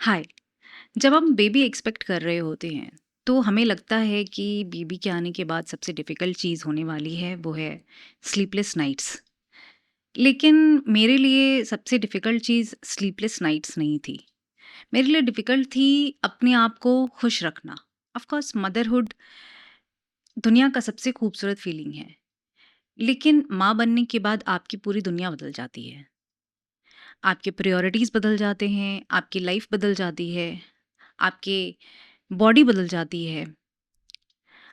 हाय। जब हम baby expect कर रहे होते हैं तो हमें लगता है कि बेबी के आने के बाद सबसे डिफ़िकल्ट चीज़ होने वाली है वो है स्लीपलेस नाइट्स। लेकिन मेरे लिए सबसे डिफ़िकल्ट चीज़ स्लीपलेस नाइट्स नहीं थी। मेरे लिए डिफ़िकल्ट थी अपने आप को खुश रखना। ऑफ़ कोर्स मदरहुड दुनिया का सबसे खूबसूरत फीलिंग है। लेकिन माँ बनने के बाद आपकी पूरी दुनिया बदल जाती है। आपके प्रायोरिटीज़ बदल जाते हैं, आपकी लाइफ़ बदल जाती है, आपके बॉडी बदल जाती है,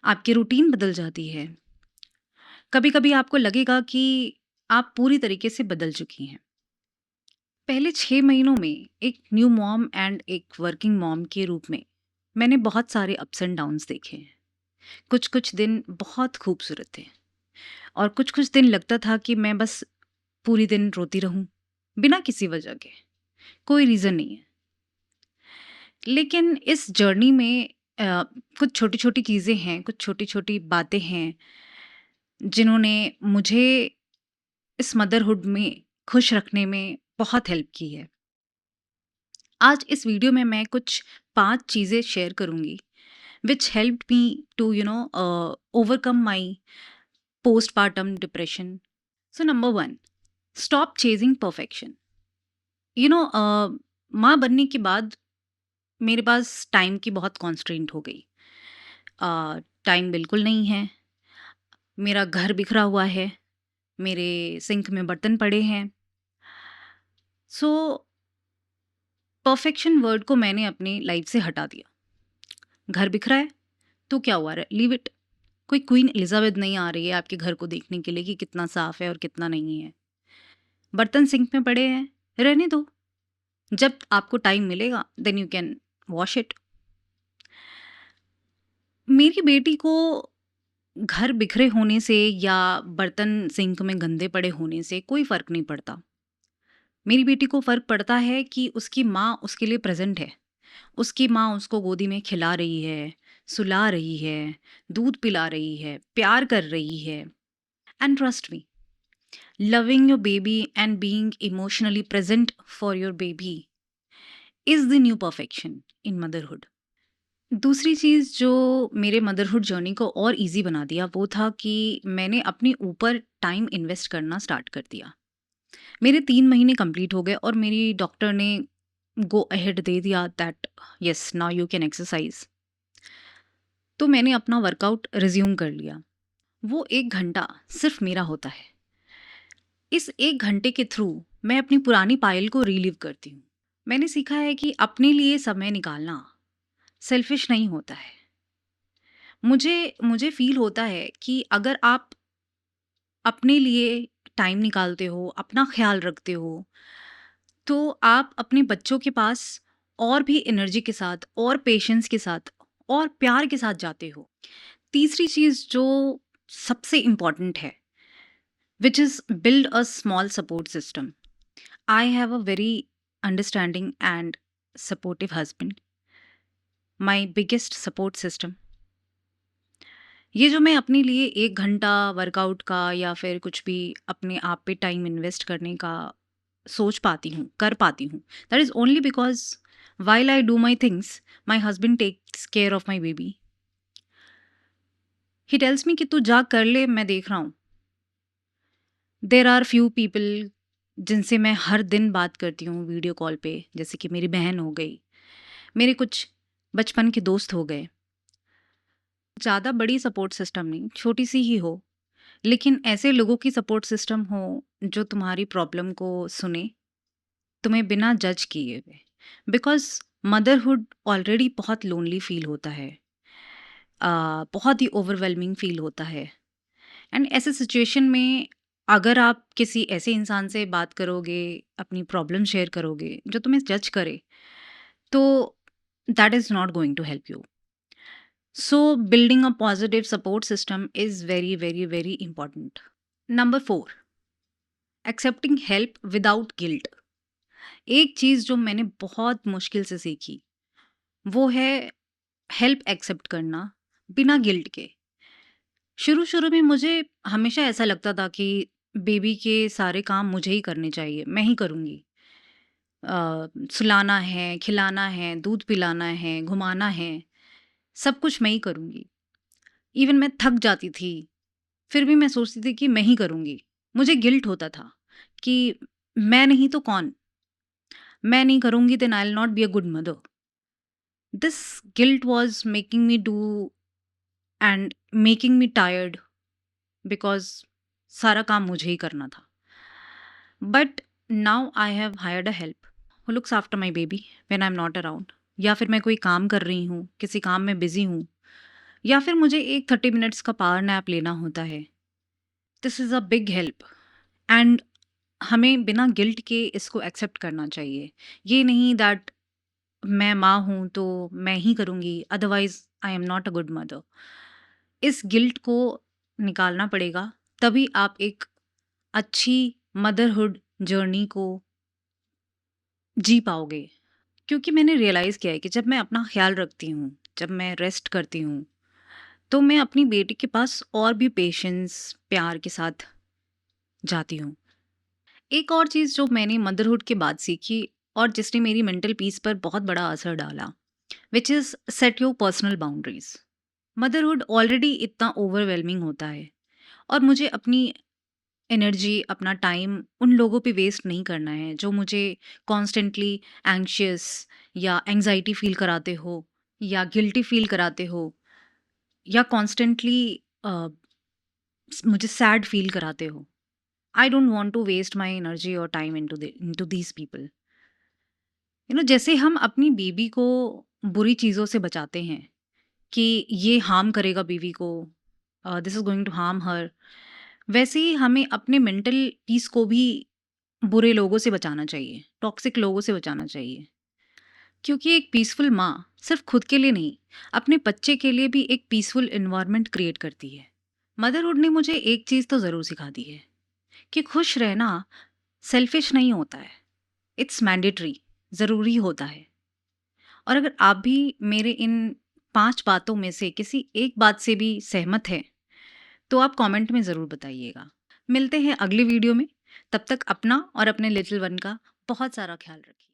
आपकी रूटीन बदल जाती है। कभी-कभी आपको लगेगा कि आप पूरी तरीके से बदल चुकी हैं। पहले 6 महीनों में एक न्यू मॉम एंड एक वर्किंग मॉम के रूप में मैंने बहुत सारे अप्स एंड डाउन्स देखे हैं। कुछ-कुछ दिन बहुत खूबसूरत थे और कुछ-कुछ दिन लगता था कि मैं बस पूरी दिन रोती रहूँ, बिना किसी वजह के। कोई रीज़न नहीं है। लेकिन इस जर्नी में अ, कुछ छोटी-छोटी चीज़ें हैं, कुछ छोटी-छोटी बातें हैं, जिन्होंने मुझे इस मदरहुड में खुश रखने में बहुत हेल्प की है। आज इस वीडियो में मैं कुछ 5 चीज़ें शेयर करूँगी which helped me to overcome my postpartum depression. So number 1, stop chasing perfection. You know माँ बनने के बाद मेरे पास टाइम की बहुत कॉन्स्ट्रेंट हो गई। टाइम बिल्कुल नहीं है, मेरा घर बिखरा हुआ है, मेरे सिंक में बर्तन पड़े हैं। सो परफेक्शन वर्ड को मैंने अपनी लाइफ से हटा दिया। घर बिखरा है तो क्या हुआ, लीव इट। कोई क्वीन एलिजाबेथ नहीं आ रही है आपके घर को देखने के लिए कि कितना साफ है और कितना नहीं है। बर्तन सिंक में पड़े हैं, रहने दो। जब आपको टाइम मिलेगा then you can wash it. मेरी बेटी को घर बिखरे होने से या बर्तन सिंक में गंदे पड़े होने से कोई फर्क नहीं पड़ता। मेरी बेटी को फर्क पड़ता है कि उसकी माँ उसके लिए प्रेजेंट है। उसकी माँ उसको गोदी में खिला रही है, सुला रही है, दूध पिला रही है, प्यार कर रही है। And trust me, loving your baby and being emotionally present for your baby is the new perfection in motherhood. दूसरी चीज़ जो मेरे मदरहुड जर्नी को और इजी बना दिया वो था कि मैंने अपने ऊपर टाइम इन्वेस्ट करना स्टार्ट कर दिया। मेरे 3 महीने कंप्लीट हो गए और मेरी डॉक्टर ने गो अहेड दे दिया that yes now you can exercise. तो मैंने अपना वर्कआउट रिज्यूम कर लिया। वो 1 घंटा सिर्फ मेरा होता है। इस 1 घंटे के थ्रू मैं अपनी पुरानी पायल को रिलीव करती हूँ। मैंने सीखा है कि अपने लिए समय निकालना सेल्फिश नहीं होता है। मुझे मुझे फ़ील होता है कि अगर आप अपने लिए टाइम निकालते हो, अपना ख़्याल रखते हो, तो आप अपने बच्चों के पास और भी एनर्जी के साथ और पेशेंस के साथ और प्यार के साथ जाते हो। तीसरी चीज़ जो सबसे इम्पोर्टेंट है, which is build a small support system. I have a very understanding and supportive husband, my biggest support system। ये जो मैं अपने लिए 1 घंटा वर्कआउट का या फिर कुछ भी अपने आप पे टाइम इन्वेस्ट करने का सोच पाती हूँ, कर पाती हूँ, that is only because while I do my things my husband takes care of my baby. He tells me कि तू जा कर ले, मैं देख रहा हूँ। देर आर फ्यू पीपल जिनसे मैं हर दिन बात करती हूँ वीडियो कॉल पे, जैसे कि मेरी बहन हो गई, मेरे कुछ बचपन के दोस्त हो गए। ज़्यादा बड़ी सपोर्ट सिस्टम नहीं, छोटी सी ही हो, लेकिन ऐसे लोगों की सपोर्ट सिस्टम हो जो तुम्हारी प्रॉब्लम को सुने, तुम्हें बिना जज किए हुए। बिकॉज़ मदरहुड ऑलरेडी बहुत लोनली फ़ील होता है। बहुत ही ओवरवेलमिंग फ़ील होता है। एंड ऐसे सिचुएशन में अगर आप किसी ऐसे इंसान से बात करोगे, अपनी प्रॉब्लम शेयर करोगे, जो तुम्हें जज करे, तो that is not going to help you. So, building a positive support system is very, very, very important. Number 4, accepting help without guilt। एक चीज़ जो मैंने बहुत मुश्किल से सीखी, वो है हेल्प एक्सेप्ट करना बिना गिल्ट के। शुरू-शुरू में मुझे हमेशा ऐसा लगता था कि बेबी के सारे काम मुझे ही करने चाहिए, मैं ही करूँगी। सुलाना है, खिलाना है, दूध पिलाना है, घुमाना है, सब कुछ मैं ही करूँगी। इवन मैं थक जाती थी, फिर भी मैं सोचती थी कि मैं ही करूँगी। मुझे गिल्ट होता था कि मैं नहीं तो कौन? मैं नहीं करूँगी then I will not be a good mother. This guilt was making me do and making me tired because सारा काम मुझे ही करना था। But now I have hired a help who looks after my baby when I am not around, या फिर मैं कोई काम कर रही हूँ, किसी काम में बिज़ी हूँ, या फिर मुझे एक 30 मिनट्स का पावर नैप लेना होता है। This is a big help and हमें बिना गिल्ट के इसको एक्सेप्ट करना चाहिए। ये नहीं दैट मैं माँ हूँ तो मैं ही करूँगी, otherwise I am not a good mother. इस गिल्ट को निकालना पड़ेगा, तभी आप एक अच्छी मदरहुड जर्नी को जी पाओगे। क्योंकि मैंने रियलाइज़ किया है कि जब मैं अपना ख़्याल रखती हूँ, जब मैं रेस्ट करती हूँ, तो मैं अपनी बेटी के पास और भी पेशेंस, प्यार के साथ जाती हूँ। एक और चीज़ जो मैंने मदरहुड के बाद सीखी और जिसने मेरी मेंटल पीस पर बहुत बड़ा असर डाला, which is set your personal boundaries. Motherhood already इतना ओवरवेलमिंग होता है और मुझे अपनी एनर्जी, अपना टाइम उन लोगों पे वेस्ट नहीं करना है जो मुझे कॉन्स्टेंटली एंग्शियस या एंग्जायटी फ़ील कराते हो, या गिल्टी फ़ील कराते हो, या कॉन्स्टेंटली मुझे सैड फ़ील कराते हो। I don't want to waste my energy और टाइम इनटू दीज़ पीपल। जैसे हम अपनी बेबी को बुरी चीज़ों से बचाते हैं कि ये हार्म करेगा बेबी को, this is going to harm her, वैसे ही हमें अपने मेंटल पीस को भी बुरे लोगों से बचाना चाहिए, टॉक्सिक लोगों से बचाना चाहिए। क्योंकि एक पीसफुल माँ सिर्फ खुद के लिए नहीं, अपने बच्चे के लिए भी एक पीसफुल एनवायरनमेंट क्रिएट करती है। मदरहुड ने मुझे एक चीज़ तो ज़रूर सिखा दी है कि खुश रहना सेल्फिश नहीं होता है, इट्स मैंडेटरी, ज़रूरी होता है। और अगर आप भी मेरे इन 5 बातों में से किसी एक बात से भी सहमत हैं, तो आप कमेंट में ज़रूर बताइएगा। मिलते हैं अगली वीडियो में, तब तक अपना और अपने लिटिल वन का बहुत सारा ख्याल रखिए।